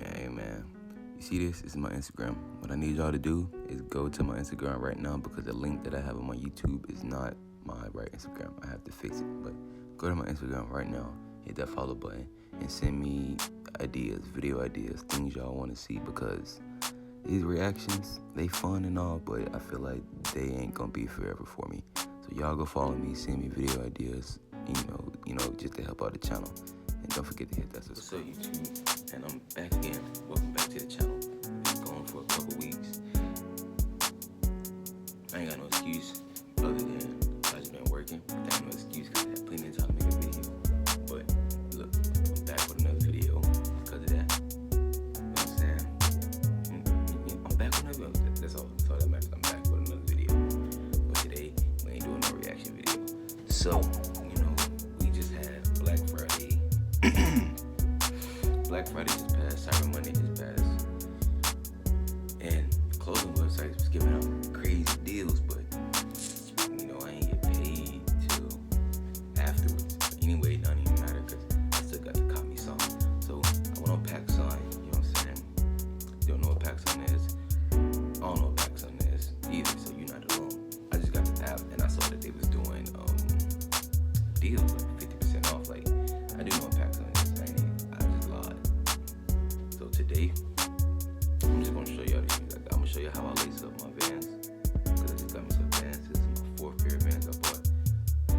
Hey man. You see this? This is my Instagram. What I need y'all to do is go to my Instagram right now because the link that I have on my YouTube is not my right Instagram. I have to fix it. But go to my Instagram right now, hit that follow button, and send me ideas, video ideas, things y'all want to see because these reactions, they fun and all, but I feel like they ain't gonna be forever for me. So y'all go follow me, send me video ideas, you know, just to help out the channel. And don't forget to hit that subscribe. What's up, YouTube? And I'm back again. Welcome back to the channel. Been gone for a couple weeks. I ain't got no excuse other than I just been working. That ain't no excuse because I had plenty of time to make a video. But look, I'm back with another video because of that. You know what I'm saying? I'm back with another video. That's all that matters. I'm back with another video. But today, we ain't doing no reaction video. So, we just had Black Friday. Black Friday just passed, Cyber Monday just passed, and clothing websites was giving out crazy deals, but I ain't get paid till afterwards. But anyway, it don't even matter because I still got to cop me some. So I went on PacSun, you know what I'm saying? You don't know what PacSun is? I don't know what PacSun is either, so you're not alone. I just got the app and I saw that they was doing deals like 50% off. Like, I do know what PacSun is. I just lied. So today, I'm just gonna show y'all these things I got. I'm gonna show you how I lace up my Vans, because I just got me some Vans. This is my 4th pair of Vans I bought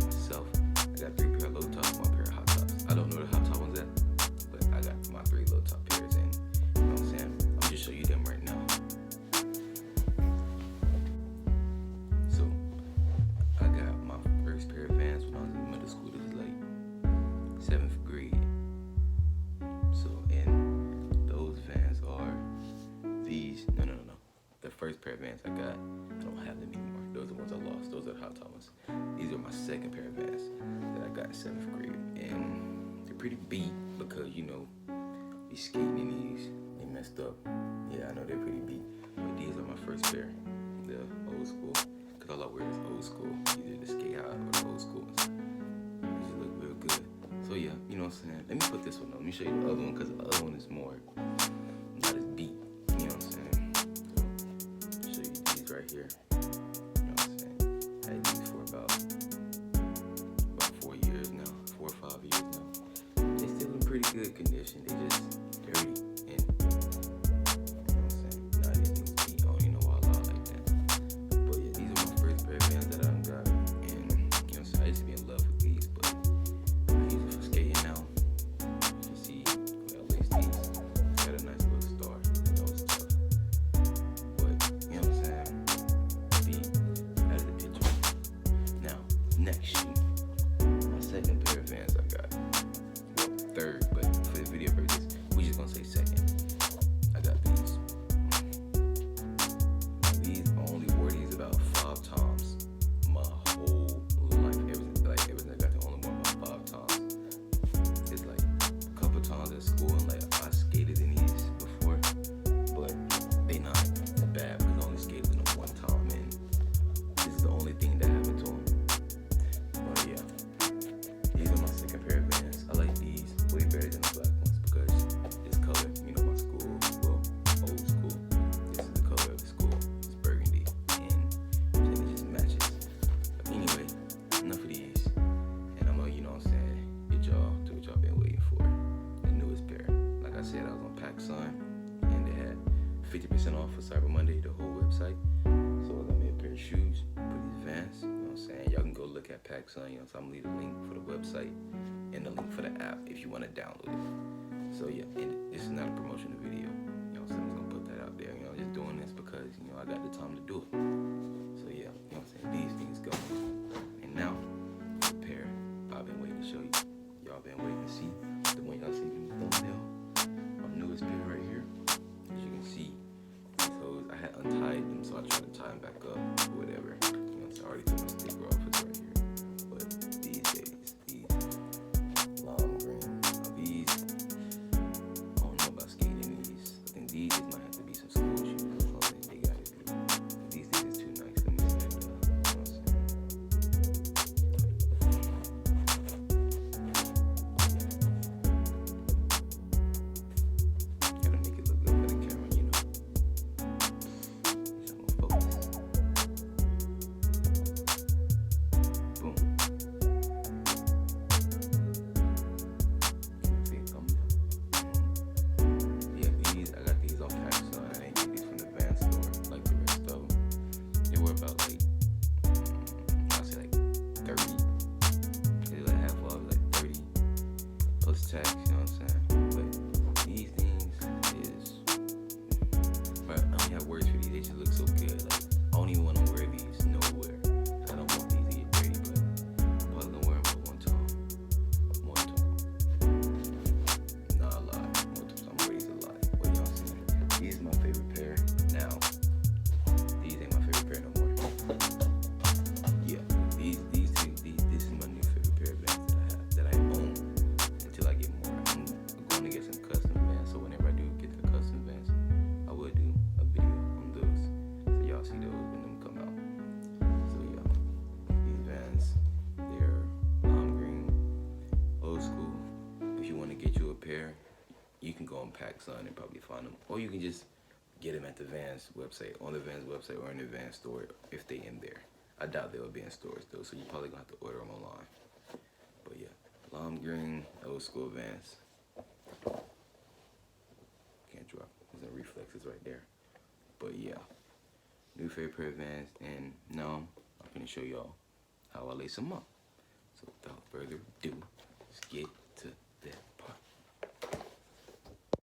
myself. I got 3 pair of low tops, 1 pair of hot tops. I don't know where the hot top one's at, but I got my 3 low top pairs, and you know what I'm saying? I'm just show you them right now. So I got my first pair of Vans when I was in middle school. This was like 7th grade. So, and those Vans are these. No. The first pair of Vans I got, I don't have them anymore. Those are the ones I lost. Those are the hot top ones. These are my 2nd pair of Vans that I got in 7th grade. And they're pretty beat because, be skating in these. They messed up. Yeah, I know they're pretty beat. But these are my first pair. The old school. Because all I wear is old school. Either the skate high or the old school ones. They just look real good. So yeah, you know what I'm saying? Let me put this one on. Let me show you the other one because the other one is more, not as beat. You know what I'm saying? So, show you these right here. You know what I'm saying? I had these for about 4 years now. 4 or 5 years now. They still in pretty good condition. They just dirty. And, you know what I'm saying? Now these things beat. I don't even know why I lie like that. But yeah, these are my first pair of Vans that I done got. And, you know what I'm saying? I used to be in love with these, but I use it for skating now. You can see where I lace these. Got a nice little star and all this stuff. But, you know what I'm saying? Out of the picture. Now, next shoe. My 2nd pair of Vans I got. Well, 3rd, but for the video purposes, we just gonna say 2nd. I got these. These, I only wore these about 5 times. My whole life, everything I got to only wore about 5 times. It's like a couple times at school, and like I skated in these before, but they not bad because I only skated in them 1 time, and this is the only thing that happened to them. But yeah, these are my 2nd pair of Vans. I like these way better than the black ones because this color, my school, well, old school. This is the color of the school. It's burgundy, and it just matches. But anyway, enough of these. And I'm gonna, you know what I'm saying, get y'all to what y'all been waiting for. The newest pair. Like I said, I was on PacSun, and they had 50% off for Cyber Monday, the whole website. So I got me a pair of shoes for these Vans. You know what I'm saying? Y'all can go look at PacSun. So I'm gonna leave the link for the website and the link for the app if you want to download it. So yeah, and this is not a promotional video. You know what I'm saying? I'm just gonna put that out there. Just doing this because I got the time to do it. So yeah, you know what I'm saying? These things go. And now, the pair I've been waiting to show you. Y'all been waiting to see. The one y'all see in the thumbnail. My newest pair right here. As you can see, these hoes, I had untied them, so I tried to tie them back up or whatever. So I already took my sticker off. It's right here. But these babies, these lime green. Now these, I don't know about skating in these. I think these might have to be some school shoes or something. They got it. These things is too nice. Let me stand up. You know what I'm saying? Gotta make pair, you can go on PacSun and probably find them, or you can just get them at the Vans website, on the Vans website, or in the Vans store if they in there. I doubt they will be in stores though, so you probably gonna have to order them online. But yeah, lime green, old school Vans. Can't drop. There's no reflexes right there. But yeah, new favorite pair of Vans, and now I'm gonna show y'all how I lace them up. So without further ado, let's get to that.